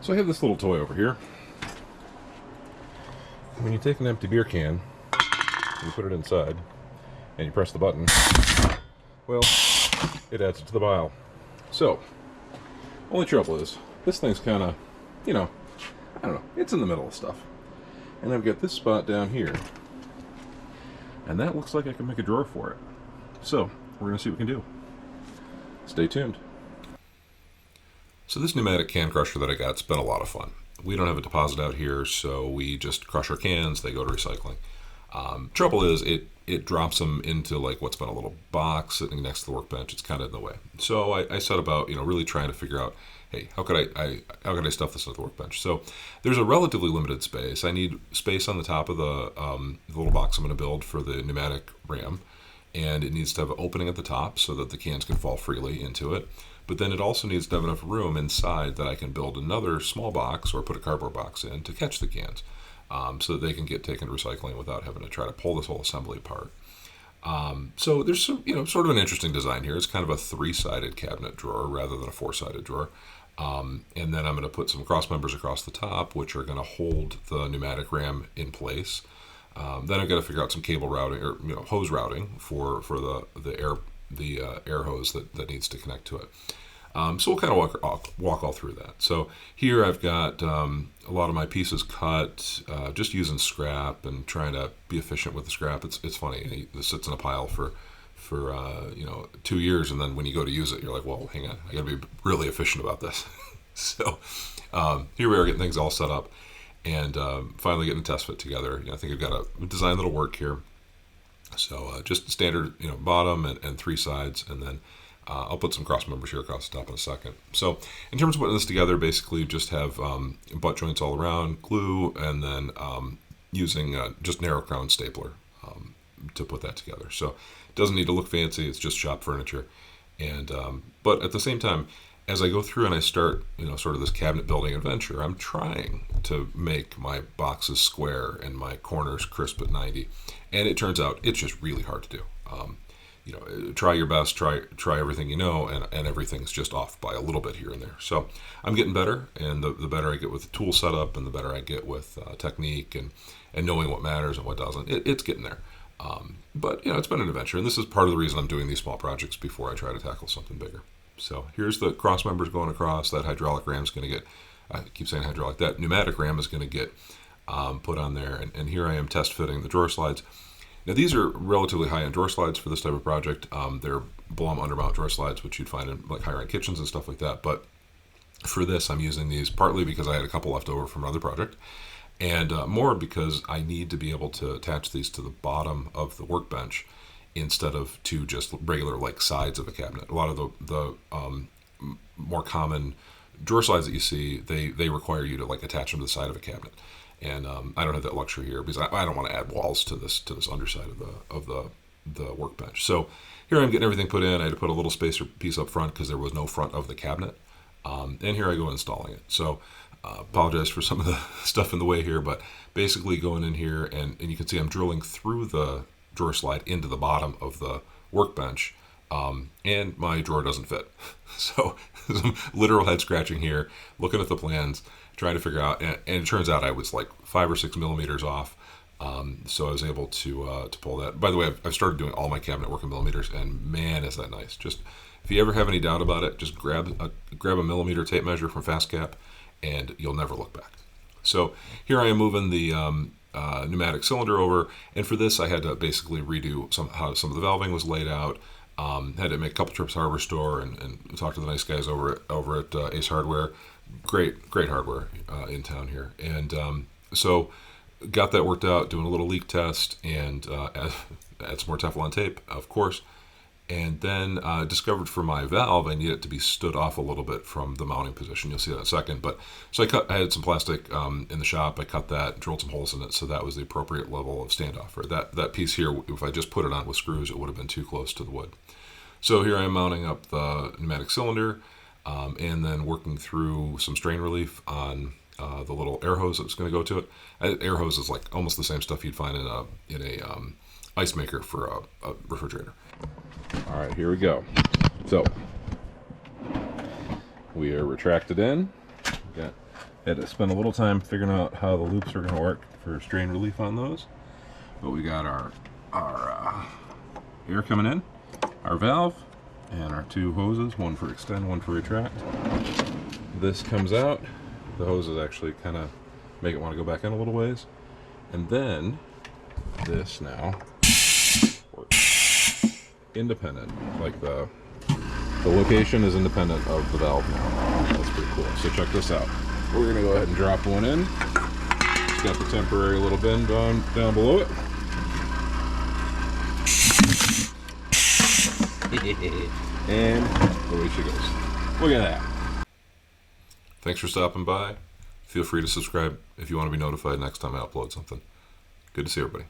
So I have this little toy over here. When you take an empty beer can, you put it inside, and you press the button, well, it adds it to the vial. So, only trouble is, this thing's kind of, I don't know, it's in the middle of stuff. And I've got this spot down here, and that looks like I can make a drawer for it. So, we're going to see what we can do. Stay tuned. So this pneumatic can crusher that I got's been a lot of fun. We don't have a deposit out here, so we just crush our cans, they go to recycling. Trouble is, it drops them into like what's been a little box sitting next to the workbench. It's kind of in the way. So I set about really trying to figure out, hey, how could I stuff this at the workbench? So there's a relatively limited space. I need space on the top of the little box I'm going to build for the pneumatic ram, and it needs to have an opening at the top so that the cans can fall freely into it. But then it also needs to have enough room inside that I can build another small box or put a cardboard box in to catch the cans, so that they can get taken to recycling without having to try to pull this whole assembly apart. So there's some, sort of an interesting design here. It's kind of a 3-sided cabinet drawer rather than a 4-sided drawer. And then I'm going to put some cross members across the top, which are going to hold the pneumatic ram in place. Then I've got to figure out some cable routing or hose routing for the air hose that needs to connect to it. So we'll kind of walk all through that. So here I've got a lot of my pieces cut, just using scrap and trying to be efficient with the scrap. It's funny. It sits in a pile for 2 years, and then when you go to use it, you're like, well, hang on, I got to be really efficient about this. So here we are getting things all set up, and finally getting a test fit together. I think I've got a design that'll work here. So just standard, bottom and 3 sides, and then I'll put some cross members here across the top in a second. So in terms of putting this together, basically just have butt joints all around, glue, and then using just narrow crown stapler to put that together. So it doesn't need to look fancy. It's just shop furniture. And but at the same time, as I go through and I start, sort of this cabinet building adventure, I'm trying to make my boxes square and my corners crisp at 90. And it turns out it's just really hard to do. Try your best, try everything and everything's just off by a little bit here and there. So I'm getting better, and the better I get with the tool setup, and the better I get with technique and knowing what matters and what doesn't. It's getting there. But it's been an adventure, and this is part of the reason I'm doing these small projects before I try to tackle something bigger. So here's the cross members going across. That hydraulic ram's going to get, I keep saying hydraulic, that pneumatic ram is going to get put on there. And here I am test fitting the drawer slides. Now these are relatively high-end drawer slides for this type of project. They're blow-up undermount drawer slides, which you'd find in like higher-end kitchens and stuff like that. But for this, I'm using these partly because I had a couple left over from another project, and more because I need to be able to attach these to the bottom of the workbench instead of to just regular like sides of a cabinet. A lot of the more common drawer slides that you see, they require you to like attach them to the side of a cabinet. And I don't have that luxury here because I don't want to add walls to this underside of the workbench. So here I'm getting everything put in. I had to put a little spacer piece up front because there was no front of the cabinet. And here I go installing it. So apologize for some of the stuff in the way here, but basically going in here and you can see I'm drilling through the drawer slide into the bottom of the workbench, and my drawer doesn't fit. So some literal head scratching here, looking at the plans, trying to figure out, and it turns out I was like 5 or 6 millimeters off. So I was able to pull that. By the way, I've started doing all my cabinet work in millimeters, and man, is that nice. Just if you ever have any doubt about it, just grab a millimeter tape measure from FastCap, and you'll never look back. So here I am moving the pneumatic cylinder over, and for this I had to basically redo how some of the valving was laid out. Had to make a couple trips to Hardware Store and talk to the nice guys over at Ace Hardware. Great hardware in town here, and so got that worked out, doing a little leak test, and add some more Teflon tape, of course, and then discovered for my valve I need it to be stood off a little bit from the mounting position. You'll see that in a second. But so I had some plastic in the shop. I cut that, drilled some holes in it, so that was the appropriate level of standoff. Or that piece here, if I just put it on with screws, it would have been too close to the wood. So here I am mounting up the pneumatic cylinder, and then working through some strain relief on the little air hose that's going to go to it. Air hose is like almost the same stuff you'd find in a ice maker for a refrigerator. All right, here we go. So we are retracted in. Got Had to spend a little time figuring out how the loops are going to work for strain relief on those. But we got our air coming in, our valve, and our two hoses, one for extend, one for retract. This comes out. The hoses actually kind of make it want to go back in a little ways. And then this now works independent. Like the location is independent of the valve now. That's pretty cool. So check this out. We're going to go ahead and drop one in. It's got the temporary little bin down below it. And away she goes. Look at that. Thanks for stopping by. Feel free to subscribe if you want to be notified next time I upload something. Good to see everybody.